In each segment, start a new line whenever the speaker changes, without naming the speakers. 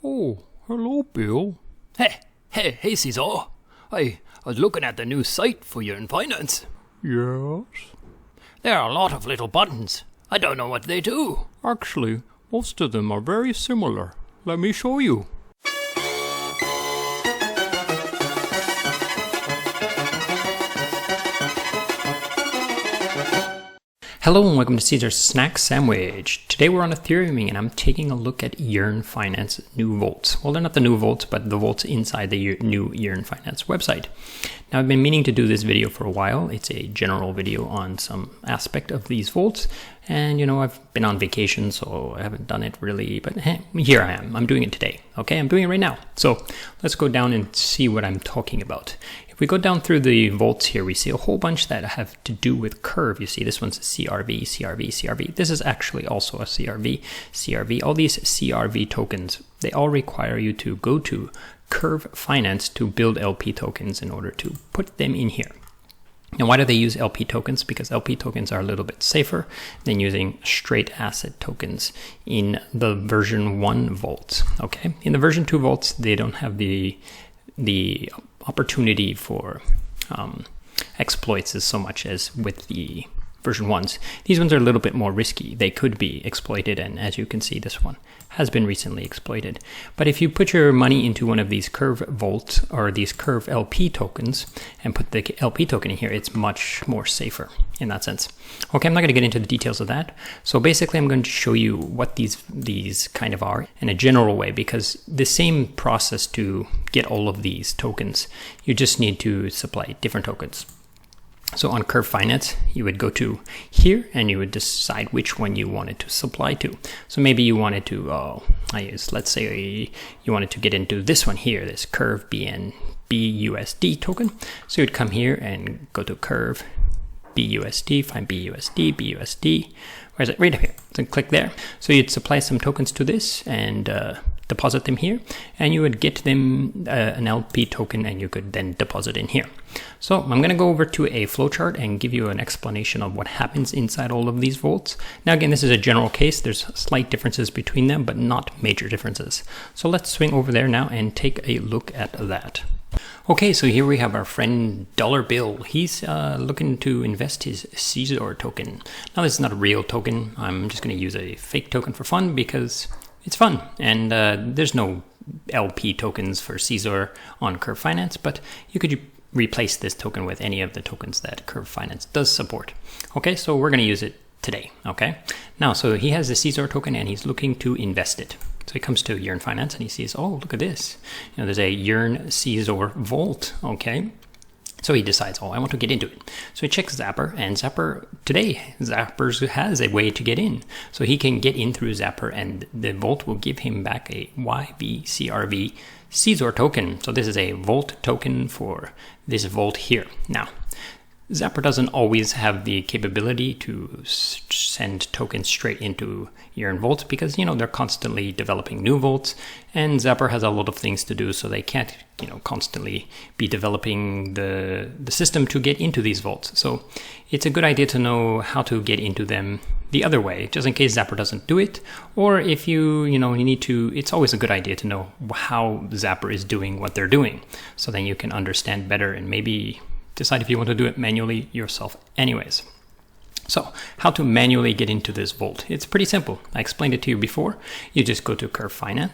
Oh, hello, Bill.
Hey, Ceazor. I was looking at the new site for yearn.finance.
Yes?
There are a lot of little buttons. I don't know what they do.
Actually, most of them are very similar. Let me show you.
Hello and welcome to Ceazor's Snack Sandwich. Today we're on Ethereum and I'm taking a look at yearn.finance new vaults. Well, they're not the new vaults, but the vaults inside the new yearn.finance website. Now, I've been meaning to do this video for a while. It's a general video on some aspect of these vaults. And, I've been on vacation, so I haven't done it really. But here I am. I'm doing it today. Okay, I'm doing it right now. So let's go down and see what I'm talking about. If we go down through the vaults here, we see a whole bunch that have to do with Curve. You see, this one's CRV, CRV, CRV. This is actually also a CRV, CRV. All these CRV tokens, they all require you to go to curve.fi to build LP tokens in order to put them in here. Now, why do they use LP tokens? Because LP tokens are a little bit safer than using straight asset tokens in the version 1 vaults. Okay, in the version 2 vaults, they don't have the opportunity for exploits as so much as with the version 1s. These ones are a little bit more risky. They could be exploited, and as you can see, this one has been recently exploited. But if you put your money into one of these Curve vaults or these Curve LP tokens and put the LP token in here, it's much more safer in that sense. Okay, I'm not going to get into the details of that. So basically, I'm going to show you what these kind of are in a general way, because the same process to get all of these tokens, you just need to supply different tokens. So on curve.fi, you would go to here and you would decide which one you wanted to supply to. So maybe you wanted to, let's say you wanted to get into this one here, this curve BUSD token. So you'd come here and go to curve BUSD, find BUSD. Where is it? Right up here. So click there. So you'd supply some tokens to this and deposit them here, and you would get them an LP token, and you could then deposit in here. So I'm going to go over to a flowchart and give you an explanation of what happens inside all of these vaults. Now, again, this is a general case. There's slight differences between them, but not major differences. So let's swing over there now and take a look at that. Okay, so here we have our friend Dollar Bill. He's looking to invest his Ceazor token. Now, this is not a real token. I'm just going to use a fake token for fun because it's fun, and there's no LP tokens for Ceazor on curve.fi, but you could replace this token with any of the tokens that curve.fi does support. Okay, so we're going to use it today. Okay, now, so he has the Ceazor token and he's looking to invest it. So he comes to yearn.finance and he sees, oh, look at this. There's a yearn Ceazor vault. Okay. So he decides, oh, I want to get into it. So he checks Zapper, and Zapper has a way to get in. So he can get in through Zapper, and the vault will give him back a CRV Ceazor token. So this is a vault token for this vault here. Now, Zapper doesn't always have the capability to send tokens straight into yearn vault because, they're constantly developing new vaults, and Zapper has a lot of things to do, so they can't, constantly be developing the system to get into these vaults. So it's a good idea to know how to get into them the other way, just in case Zapper doesn't do it, or if you need to, it's always a good idea to know how Zapper is doing what they're doing, so then you can understand better and maybe decide if you want to do it manually yourself anyways. So how to manually get into this vault? It's pretty simple. I explained it to you before. You just go to curve.fi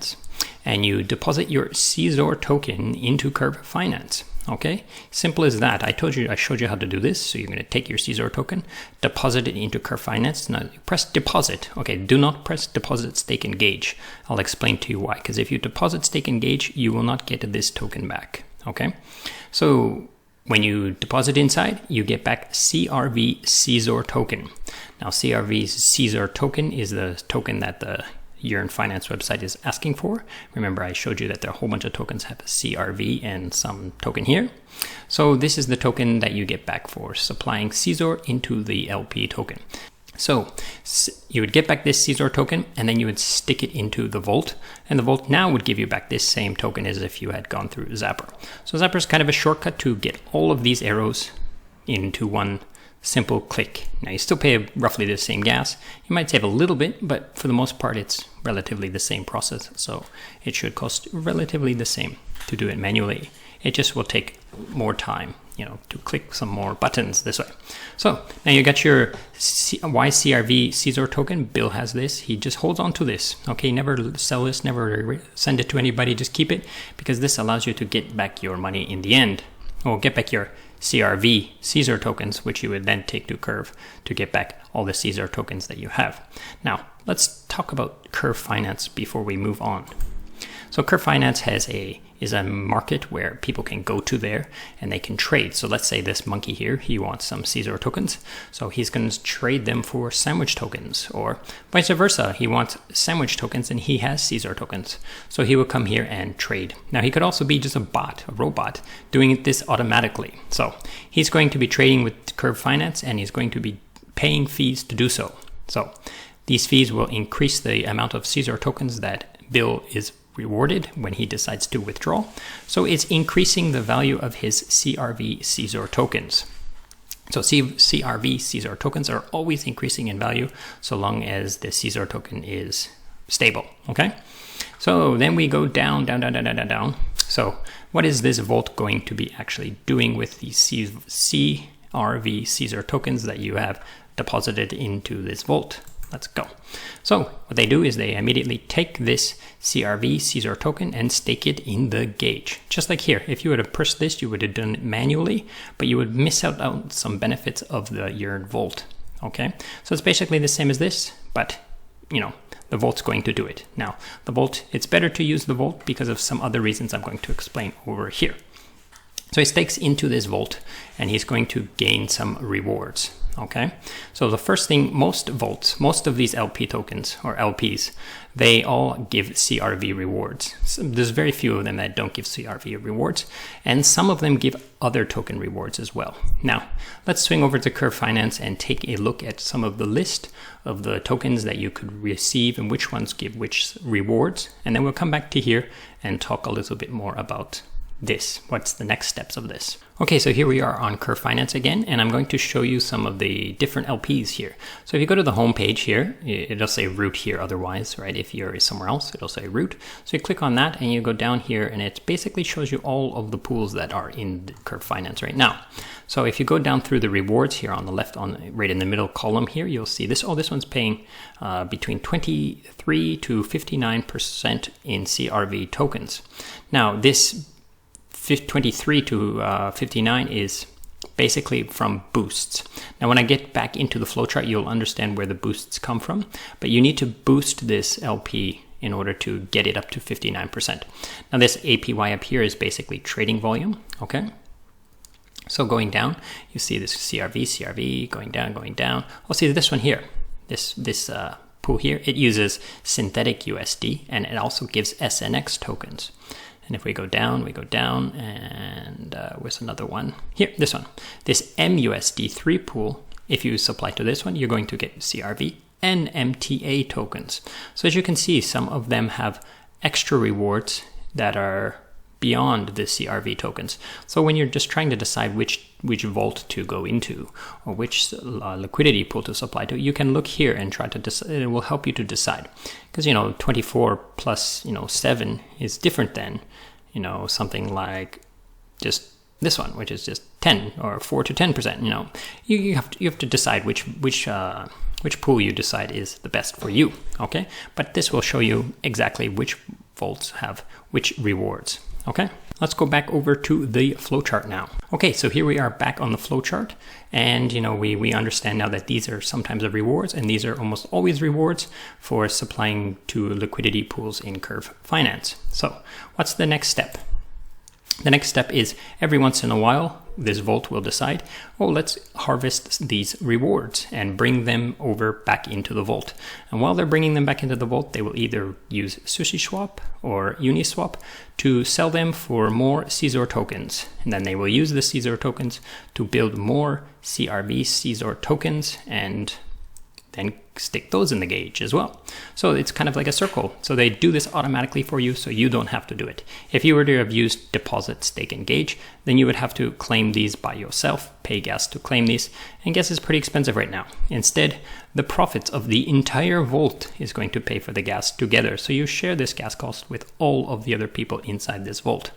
and you deposit your Ceazor token into curve.fi. Okay, simple as that. I showed you how to do this. So you're going to take your Ceazor token, deposit it into curve.fi. Now you press deposit. Okay, do not press deposit, stake, engage. I'll explain to you why. Because if you deposit, stake, engage, you will not get this token back. Okay, so when you deposit inside, you get back CRV Ceazor token. Now, CRV Ceazor token is the token that the yearn.finance website is asking for. Remember, I showed you that there are a whole bunch of tokens have CRV and some token here. So this is the token that you get back for supplying Ceazor into the LP token. So you would get back this Ceazor token, and then you would stick it into the vault, and the vault now would give you back this same token as if you had gone through Zapper. So Zapper is kind of a shortcut to get all of these arrows into one simple click. Now you still pay roughly the same gas. You might save a little bit, but for the most part it's relatively the same process. So it should cost relatively the same to do it manually. It just will take more time, to click some more buttons this way. So now you got your YCRV Ceazor token. Bill has this. He just holds on to this. Okay, never sell this, never send it to anybody. Just keep it, because this allows you to get back your money in the end, or get back your CRV Ceazor tokens, which you would then take to Curve to get back all the Ceazor tokens that you have. Now let's talk about Curve Finance before we move on. So Curve Finance is a market where people can go to there and they can trade. So let's say this monkey here, he wants some Ceazor tokens. So he's going to trade them for sandwich tokens, or vice versa. He wants sandwich tokens and he has Ceazor tokens. So he will come here and trade. Now he could also be just a bot, a robot, doing this automatically. So he's going to be trading with Curve Finance and he's going to be paying fees to do so. So these fees will increase the amount of Ceazor tokens that Bill is rewarded when he decides to withdraw. So it's increasing the value of his CRV Ceazor tokens. So CRV Ceazor tokens are always increasing in value so long as the Ceazor token is stable. Okay. So then we go down. So what is this vault going to be actually doing with the CRV Ceazor tokens that you have deposited into this vault? Let's go. So what they do is they immediately take this CRV Ceazor token and stake it in the gauge. Just like here, if you would have pushed this, you would have done it manually, but you would miss out on some benefits of the yearn vault. Okay, so it's basically the same as this, but the vault's going to do it. Now the vault, it's better to use the vault because of some other reasons I'm going to explain over here. So he stakes into this vault and he's going to gain some rewards. Okay, so the first thing, most vaults, most of these LP tokens or LPs, they all give CRV rewards. So there's very few of them that don't give CRV rewards, and some of them give other token rewards as well. Now, let's swing over to Curve Finance and take a look at some of the list of the tokens that you could receive and which ones give which rewards, and then we'll come back to here and talk a little bit more about this. What's the next steps of this? Okay, so here we are on Curve Finance again, and I'm going to show you some of the different LPs here. So if you go to the home page here, it'll say root here otherwise, right? If you're somewhere else, it'll say root. So you click on that and you go down here and it basically shows you all of the pools that are in the Curve Finance right now. So if you go down through the rewards here on the left, right in the middle column here, you'll see this. Oh, this one's paying between 23 to 59% in CRV tokens. Now this 23 to 59 is basically from boosts. Now when I get back into the flowchart, you'll understand where the boosts come from, but you need to boost this LP in order to get it up to 59%. Now this APY up here is basically trading volume, okay? So going down, you see this CRV, going down. Oh, see this one here, this pool here, it uses synthetic USD and it also gives SNX tokens. And if we go down, and where's another one? Here, this one. This MUSD3 pool, if you supply to this one, you're going to get CRV and MTA tokens. So as you can see, some of them have extra rewards that are beyond the CRV tokens. So when you're just trying to decide which vault to go into or which liquidity pool to supply to, you can look here and try to decide. It will help you to decide, because 24 plus 7 is different than something like just this one, which is just 10 or 4 to 10%. You have to decide which pool you decide is the best for you. Okay, but this will show you exactly which vaults have which rewards. Okay, let's go back over to the flowchart now. Okay, so here we are back on the flowchart, and we understand now that these are sometimes the rewards, and these are almost always rewards for supplying to liquidity pools in Curve Finance. So what's the next step? The next step is every once in a while, this vault will decide, let's harvest these rewards and bring them over back into the vault. And while they're bringing them back into the vault, they will either use SushiSwap or Uniswap to sell them for more Ceazor tokens. And then they will use the Ceazor tokens to build more CRV Ceazor tokens and then stick those in the gauge as well. So it's kind of like a circle. So they do this automatically for you, so you don't have to do it. If you were to have used deposit, stake, and gauge, then you would have to claim these by yourself, pay gas to claim these, and gas is pretty expensive right now. Instead, the profits of the entire vault is going to pay for the gas together. So you share this gas cost with all of the other people inside this vault.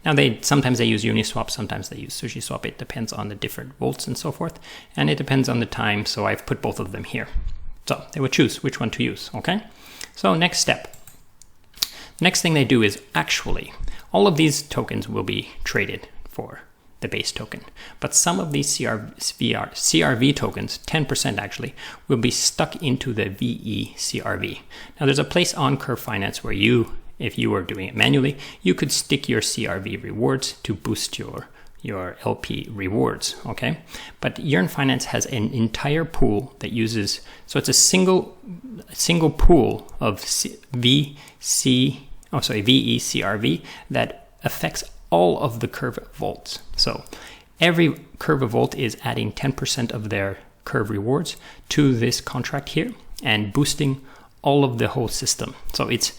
Now sometimes they use Uniswap, sometimes they use SushiSwap. It depends on the different vaults and so forth, and it depends on the time. So I've put both of them here. So they would choose which one to use, okay? So next step. The next thing they do is actually, all of these tokens will be traded for the base token. But some of these CRV tokens, 10% actually, will be stuck into the VE CRV. Now there's a place on Curve Finance where you, if you were doing it manually, you could stick your CRV rewards to boost your LP rewards, okay? But Yearn.finance has an entire pool that uses, so it's a single pool of VE CRV that affects all of the Curve vaults. So every Curve vault is adding 10% of their Curve rewards to this contract here and boosting all of the whole system. So it's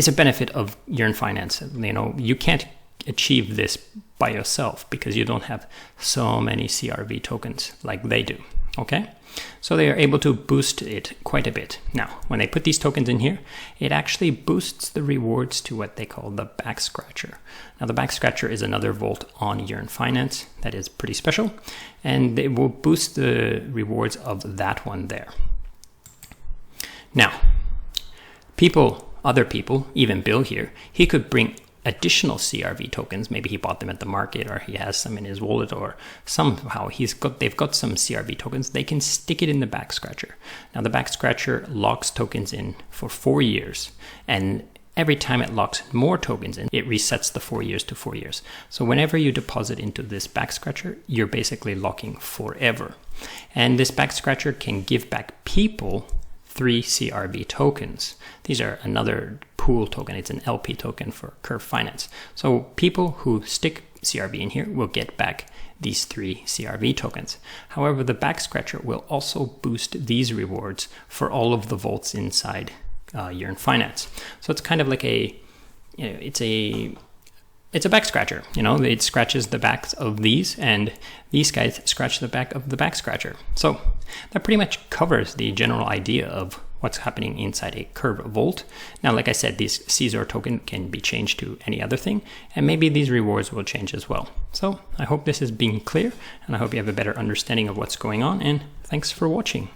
a benefit of Yearn.finance. You know, you can't achieve this by yourself because you don't have so many CRV tokens like they do, okay? So they are able to boost it quite a bit. Now, when they put these tokens in here, it actually boosts the rewards to what they call the back scratcher. Now, the back scratcher is another vault on Yearn.finance that is pretty special, and it will boost the rewards of that one there. Now, other people, even Bill here, he could bring additional CRV tokens. Maybe he bought them at the market, or he has some in his wallet, or somehow they've got some CRV tokens. They can stick it in the back scratcher. Now the back scratcher locks tokens in for 4 years, and every time it locks more tokens in, it resets the 4 years to 4 years. So whenever you deposit into this back scratcher, you're basically locking forever. And this back scratcher can give back people 3 CRV tokens. These are another pool token. It's an LP token for Curve Finance. So people who stick CRV in here will get back these 3 CRV tokens. However, the back scratcher will also boost these rewards for all of the vaults inside Yearn.finance. So it's kind of like it's a back scratcher. You know, it scratches the backs of these, and these guys scratch the back of the back scratcher. So that pretty much covers the general idea of what's happening inside a Curve vault. Now, like I said, these Ceazor token can be changed to any other thing, and maybe these rewards will change as well. So I hope this has been clear, and I hope you have a better understanding of what's going on, and thanks for watching.